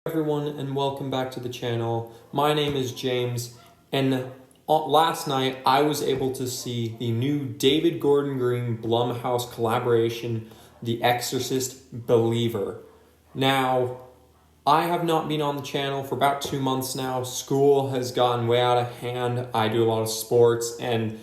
Everyone, and welcome back to the channel. My name is James, and last night I was able to see the new David Gordon Green Blumhouse collaboration, The Exorcist Believer. Now, I have not been on the channel for about 2 months now. School has gotten way out of hand. I do a lot of sports, and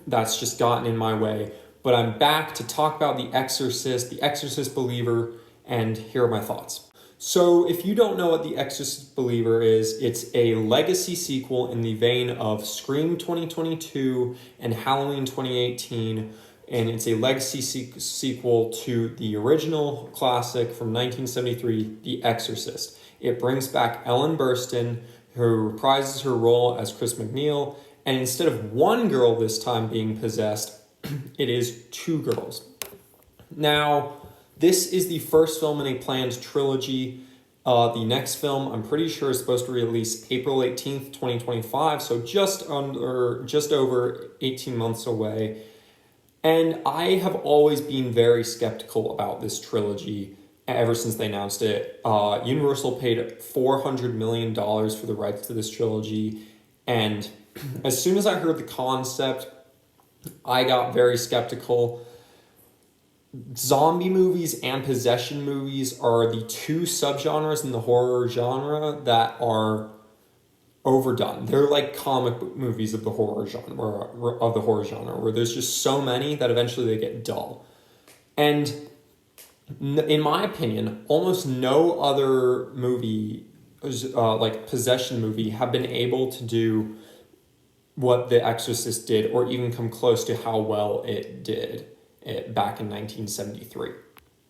that's just gotten in my way. But I'm back to talk about The Exorcist Believer, and here are my thoughts. So if you don't know what The Exorcist Believer is, it's a legacy sequel in the vein of Scream 2022 and Halloween 2018, and it's a legacy sequel to the original classic from 1973, The Exorcist. It brings back Ellen Burstyn, who reprises her role as Chris McNeil, and instead of one girl this time being possessed, it is two girls. Now, this is the first film in a planned trilogy. The next film, I'm pretty sure, is supposed to release April 18th, 2025, so just over 18 months away. And I have always been very skeptical about this trilogy ever since they announced it. Universal paid $400 million for the rights to this trilogy, and as soon as I heard the concept, I got very skeptical. Zombie movies and possession movies are the two subgenres in the horror genre that are overdone. They're like comic book movies of the horror genre, where there's just so many that eventually they get dull. And in my opinion, almost no other movie, like possession movie, have been able to do what The Exorcist did, or even come close to how well it did back in 1973.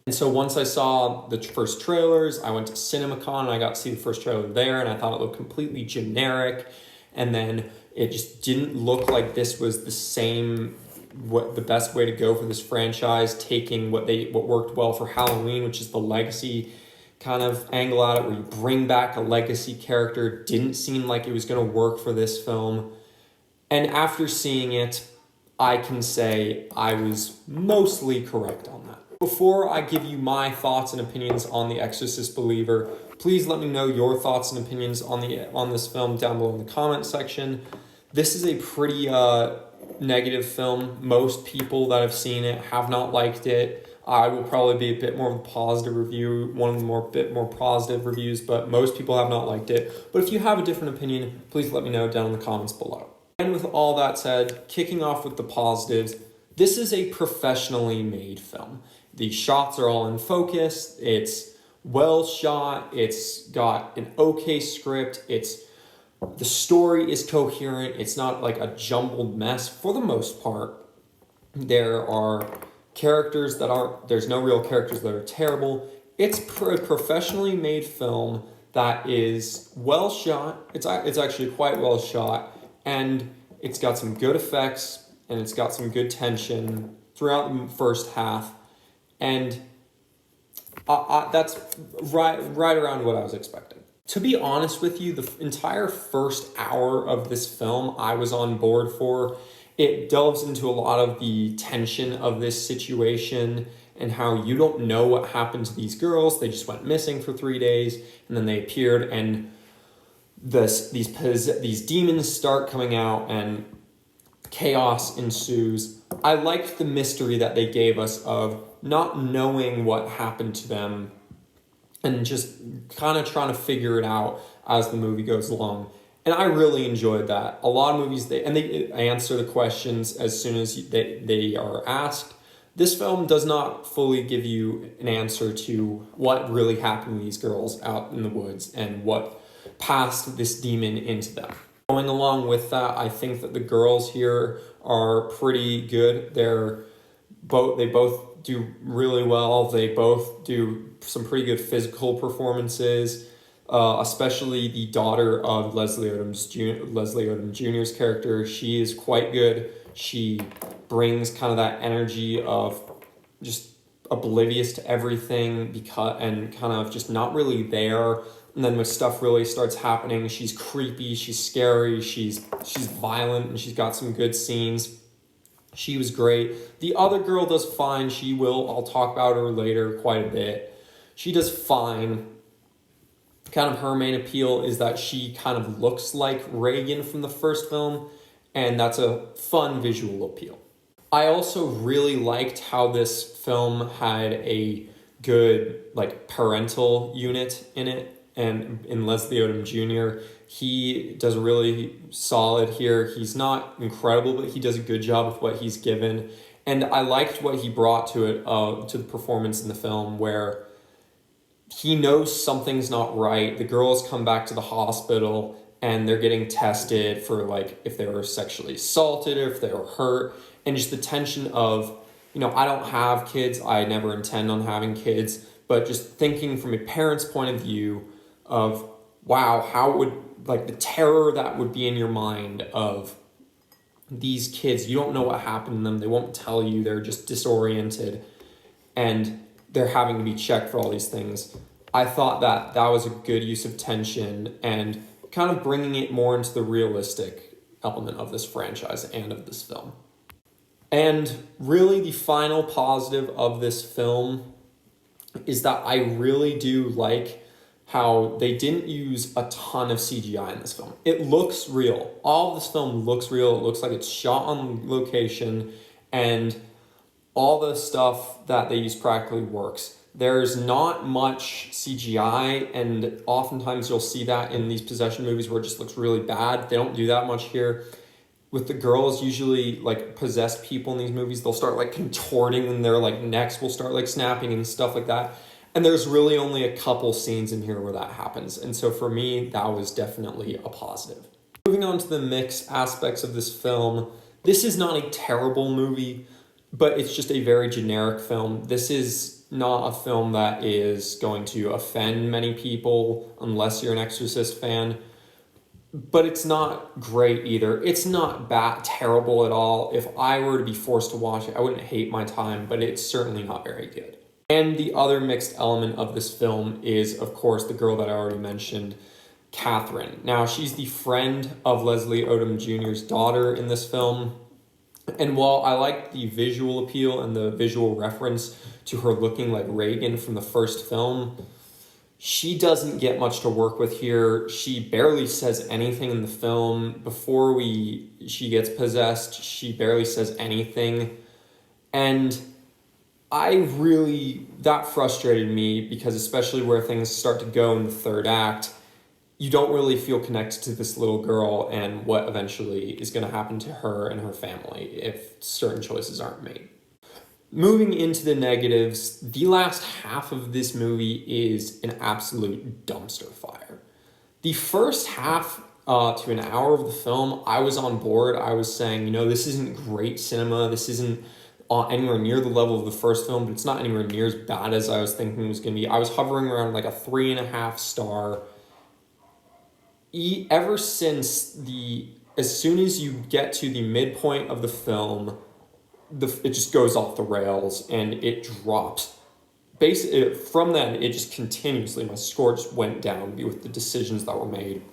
And so once I saw the first trailers, I went to CinemaCon and I got to see the first trailer there, and I thought it looked completely generic, and then it just didn't look like this was the best way to go for this franchise, taking what worked well for Halloween, which is the legacy kind of angle at it, where you bring back a legacy character. Didn't seem like it was going to work for this film. And after seeing it, I can say I was mostly correct on that. Before I give you my thoughts and opinions on The Exorcist Believer, please let me know your thoughts and opinions on this film down below in the comment section. This is a pretty negative film. Most people that have seen it have not liked it. I will probably be a bit more of a positive review, bit more positive reviews, but most people have not liked it. But if you have a different opinion, please let me know down in the comments below. And with all that said, kicking off with the positives, this is a professionally made film. The shots are all in focus, it's well shot, it's got an okay script, the story is coherent, it's not like a jumbled mess for the most part. There are characters there's no real characters that are terrible. It's a professionally made film that is well shot. It's actually quite well shot. And it's got some good effects, and it's got some good tension throughout the first half. And that's right around what I was expecting. To be honest with you, the entire first hour of this film I was on board for. It delves into a lot of the tension of this situation and how you don't know what happened to these girls. They just went missing for 3 days, and then they appeared, and these demons start coming out and chaos ensues. I liked the mystery that they gave us of not knowing what happened to them and just kind of trying to figure it out as the movie goes along. And I really enjoyed that. A lot of movies, they answer the questions as soon as they are asked. This film does not fully give you an answer to what really happened to these girls out in the woods and what passed this demon into them. Going along with that, I think that the girls here are pretty good. They both do really well. They both do some pretty good physical performances, especially the daughter of Leslie Odom Jr.'s character. She is quite good. She brings kind of that energy of just oblivious to everything and kind of just not really there. And then when stuff really starts happening, she's creepy, she's scary, she's violent, and she's got some good scenes. She was great. The other girl does fine. I'll talk about her later quite a bit. She does fine. kind of her main appeal is that she kind of looks like Reagan from the first film, and that's a fun visual appeal. I also really liked how this film had a good like parental unit in it, and in Leslie Odom Jr. He does really solid here. He's not incredible, but he does a good job with what he's given. And I liked what he brought to it, to the performance in the film, where he knows something's not right. The girls come back to the hospital and they're getting tested for like if they were sexually assaulted or if they were hurt. And just the tension of, I don't have kids. I never intend on having kids. But just thinking from a parent's point of view of, wow, how would, like the terror that would be in your mind of these kids, you don't know what happened to them. They won't tell you. They're just disoriented. And they're having to be checked for all these things. I thought that was a good use of tension and kind of bringing it more into the realistic element of this franchise and of this film. And really the final positive of this film is that I really do like how they didn't use a ton of CGI in this film. It looks real. All of this film looks real. It looks like it's shot on location, and all the stuff that they use practically works. There's not much CGI, and oftentimes you'll see that in these possession movies where it just looks really bad. They don't do that much here. With the girls, usually like possessed people in these movies, they'll start like contorting and their like necks will start like snapping and stuff like that. And there's really only a couple scenes in here where that happens. And so for me, that was definitely a positive. Moving on to the mixed aspects of this film, this is not a terrible movie, but it's just a very generic film. This is not a film that is going to offend many people unless you're an Exorcist fan. But it's not great either. It's not terrible at all. If I were to be forced to watch it, I wouldn't hate my time, but it's certainly not very good. And the other mixed element of this film is, of course, the girl that I already mentioned, Catherine. Now, she's the friend of Leslie Odom Jr.'s daughter in this film. And while I like the visual appeal and the visual reference to her looking like Reagan from the first film, she doesn't get much to work with here. She barely says anything in the film. Before she gets possessed, she barely says anything. And that frustrated me because especially where things start to go in the third act, you don't really feel connected to this little girl and what eventually is going to happen to her and her family if certain choices aren't made. Moving into the negatives, the last half of this movie is an absolute dumpster fire. The first half to an hour of the film, I was on board. I was saying, this isn't great cinema. This isn't anywhere near the level of the first film, but it's not anywhere near as bad as I was thinking it was going to be. I was hovering around like a 3.5 star. Ever since as soon as you get to the midpoint of the film, it just goes off the rails and it drops. Basically, from then, it just continuously, my score just went down with the decisions that were made,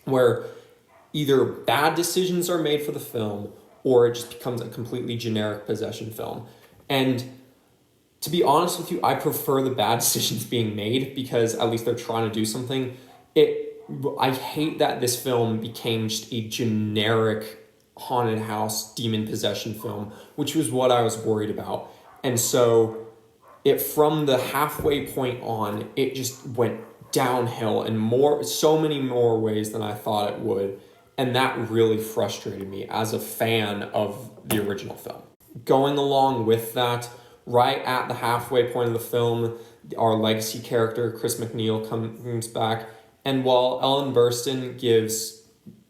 where either bad decisions are made for the film or it just becomes a completely generic possession film. And to be honest with you, I prefer the bad decisions being made because at least they're trying to do something. I hate that this film became just a generic haunted house demon possession film, which was what I was worried about. And so from the halfway point on, it just went downhill in so many more ways than I thought it would. And that really frustrated me as a fan of the original film. Going along with that, right at the halfway point of the film, our legacy character, Chris McNeil, comes back. And while Ellen Burstyn gives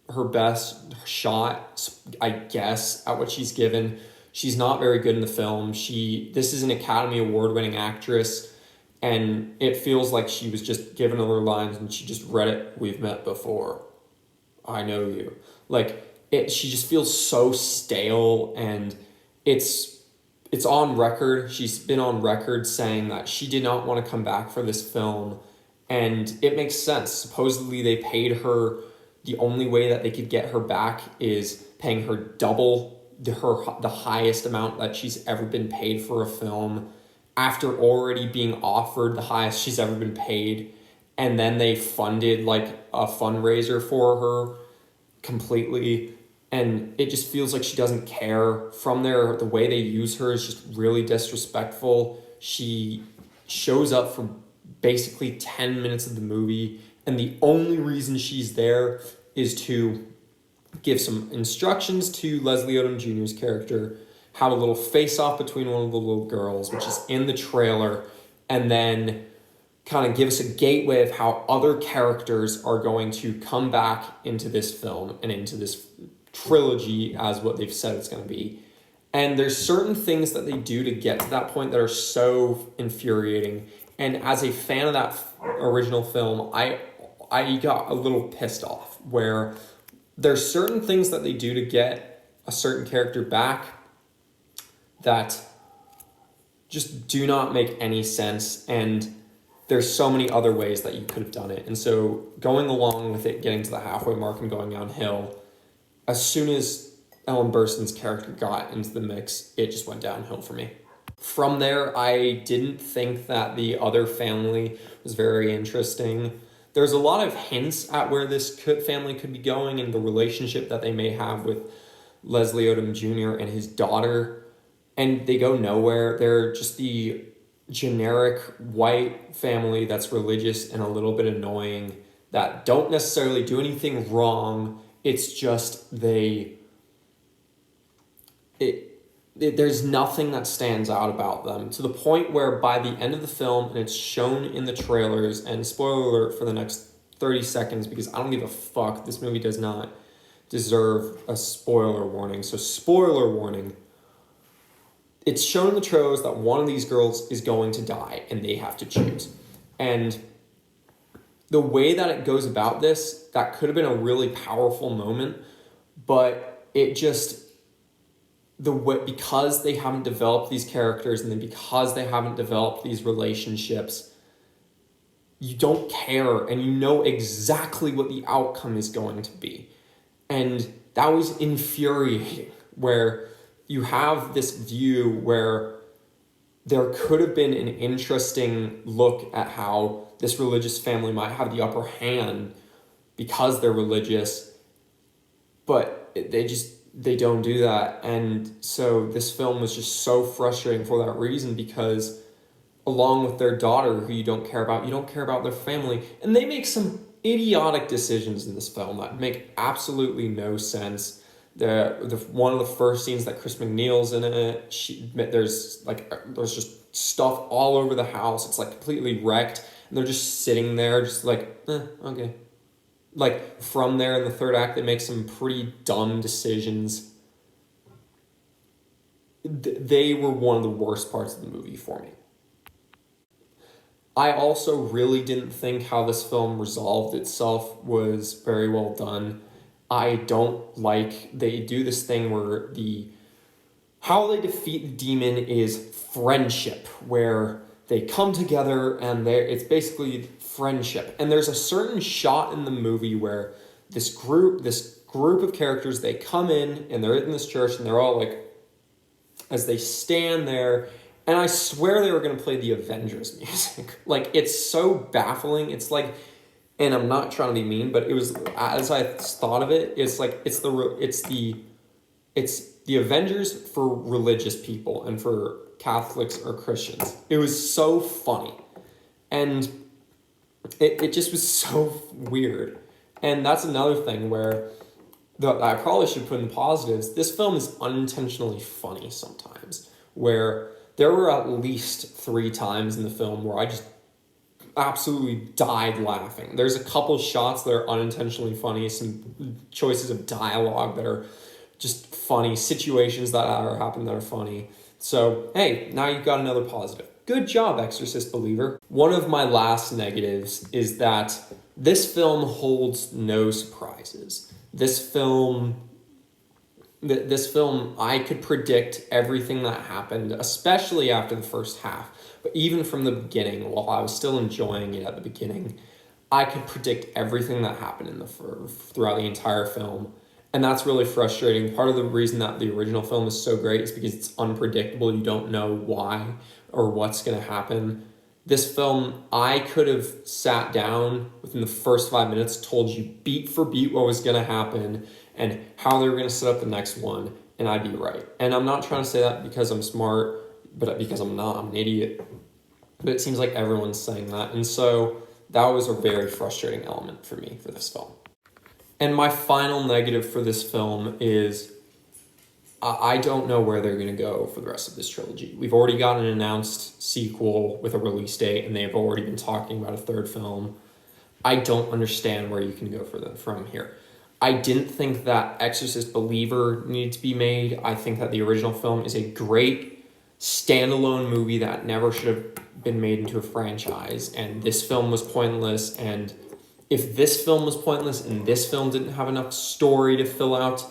her best shot, I guess, at what she's given, she's not very good in the film. This is an Academy Award-winning actress, and it feels like she was just given her lines and she just read it. We've met before. I know you. She just feels so stale, and it's on record. She's been on record saying that she did not want to come back for this film, and it makes sense. Supposedly they paid her. The only way that they could get her back is paying her double the highest amount that she's ever been paid for a film after already being offered the highest she's ever been paid. and then they funded like a fundraiser for her completely, and it just feels like she doesn't care. From there, the way they use her is just really disrespectful. She shows up for basically 10 minutes of the movie, and the only reason she's there is to give some instructions to Leslie Odom Jr.'s character, have a little face-off between one of the little girls, which is in the trailer, and then kind of give us a gateway of how other characters are going to come back into this film and into this trilogy as what they've said it's going to be. And there's certain things that they do to get to that point that are so infuriating. And as a fan of that original film, I got a little pissed off, where there's certain things that they do to get a certain character back that just do not make any sense, and there's so many other ways that you could have done it. And so going along with it, getting to the halfway mark and going downhill, as soon as Ellen Burstyn's character got into the mix, it just went downhill for me. From there, I didn't think that the other family was very interesting. There's a lot of hints at where this family could be going and the relationship that they may have with Leslie Odom Jr. and his daughter, and they go nowhere. They're just the generic white family that's religious and a little bit annoying, that don't necessarily do anything wrong. It's just there's nothing that stands out about them, to the point where by the end of the film, and it's shown in the trailers, and spoiler alert for the next 30 seconds, because I don't give a fuck, this movie does not deserve a spoiler warning, so spoiler warning, it's shown in the trailers that one of these girls is going to die, and they have to choose. And the way that it goes about this, that could have been a really powerful moment, but it just, because they haven't developed these characters, and then because they haven't developed these relationships, you don't care, and you know exactly what the outcome is going to be. And that was infuriating, where you have this view where there could have been an interesting look at how this religious family might have the upper hand because they're religious, but they don't do that. And so this film was just so frustrating for that reason, because along with their daughter, who you don't care about their family, and they make some idiotic decisions in this film that make absolutely no sense. The one of the first scenes that Chris McNeil's in it, there's just stuff all over the house. It's like completely wrecked, and they're just sitting there, just like, okay. Like, from there in the third act, they make some pretty dumb decisions. They were one of the worst parts of the movie for me. I also really didn't think how this film resolved itself was very well done. I don't like, they do this thing where how they defeat the demon is friendship, where they come together and it's basically friendship. And there's a certain shot in the movie where this group of characters, they come in and they're in this church, and they're all like, as they stand there, and I swear they were going to play the Avengers music. Like, it's so baffling. It's like, and I'm not trying to be mean, but it was, as I thought of it, it's like, it's the Avengers for religious people and for Catholics or Christians. It was so funny. And it just was so weird. And that's another thing where I probably should put in positives. This film is unintentionally funny sometimes, where there were at least 3 times in the film where I just absolutely died laughing. There's a couple shots that are unintentionally funny, some choices of dialogue that are just funny, situations that are happening that are funny. So, hey, now you've got another positive. Good job, Exorcist believer. One of my last negatives is that this film holds no surprises. This film, I could predict everything that happened, especially after the first half. But even from the beginning, while I was still enjoying it at the beginning, I could predict everything that happened throughout the entire film. And that's really frustrating. Part of the reason that the original film is so great is because it's unpredictable. You don't know why or what's going to happen. This film, I could have sat down within the first 5 minutes, told you beat for beat what was going to happen and how they were going to set up the next one, and I'd be right. And I'm not trying to say that because I'm smart, but because I'm not. I'm an idiot. But it seems like everyone's saying that. And so that was a very frustrating element for me for this film. And my final negative for this film is I don't know where they're going to go for the rest of this trilogy. We've already got an announced sequel with a release date, and they've already been talking about a third film. I don't understand where you can go from here. I didn't think that Exorcist Believer needed to be made. I think that the original film is a great standalone movie that never should have been made into a franchise, and this film was pointless. And if this film was pointless and this film didn't have enough story to fill out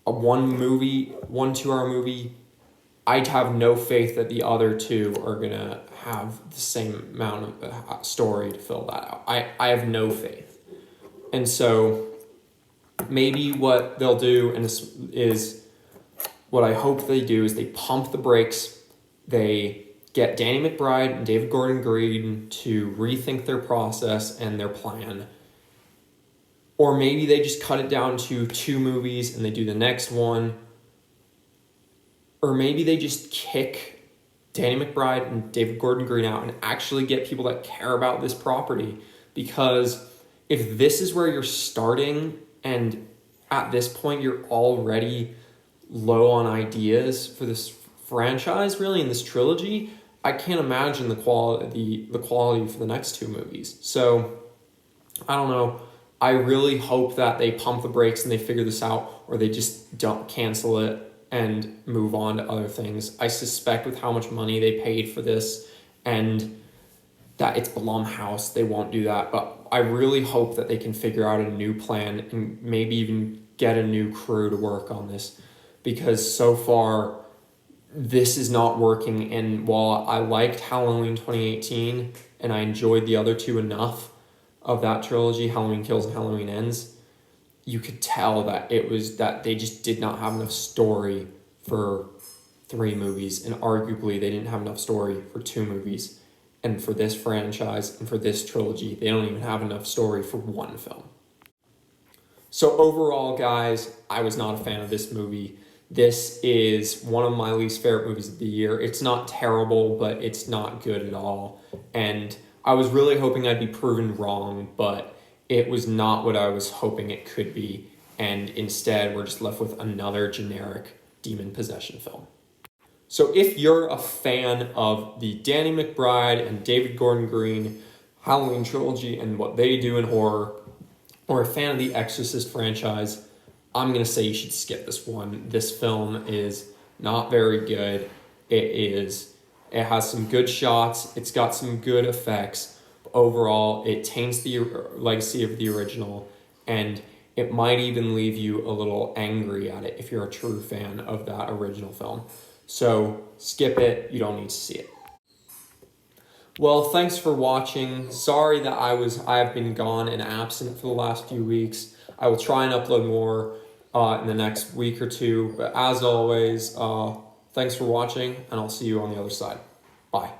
a 1 2-hour movie, I'd have no faith that the other two are gonna have the same amount of story to fill that out. I have no faith. And so maybe what they'll do, and this is what I hope they do, is they pump the brakes. They get Danny McBride and David Gordon Green to rethink their process and their plan. Or maybe they just cut it down to 2 movies and they do the next one. Or maybe they just kick Danny McBride and David Gordon Green out and actually get people that care about this property. Because if this is where you're starting and at this point you're already low on ideas for this franchise, really, in this trilogy, I can't imagine the quality for the next 2 movies. So I don't know. I really hope that they pump the brakes and they figure this out, or they just don't cancel it and move on to other things. I suspect with how much money they paid for this and that it's Blumhouse, they won't do that. But I really hope that they can figure out a new plan and maybe even get a new crew to work on this, because so far this is not working. And while I liked Halloween 2018 and I enjoyed the other 2 enough of that trilogy, Halloween Kills and Halloween Ends, you could tell that it was that they just did not have enough story for 3 movies, and arguably they didn't have enough story for 2 movies. And for this franchise and for this trilogy, they don't even have enough story for 1 film. So overall, guys, I was not a fan of this movie. This is one of my least favorite movies of the year. It's not terrible, but it's not good at all. And I was really hoping I'd be proven wrong, but it was not what I was hoping it could be. And instead, we're just left with another generic demon possession film. So if you're a fan of the Danny McBride and David Gordon Green Halloween trilogy and what they do in horror, or a fan of the Exorcist franchise, I'm going to say you should skip this one. This film is not very good. It has some good shots. It's got some good effects. Overall, it taints the legacy of the original, and it might even leave you a little angry at it if you're a true fan of that original film. So skip it. You don't need to see it. Well, thanks for watching. Sorry that I have been gone and absent for the last few weeks. I will try and upload more in the next week or 2. But as always, thanks for watching, and I'll see you on the other side. Bye.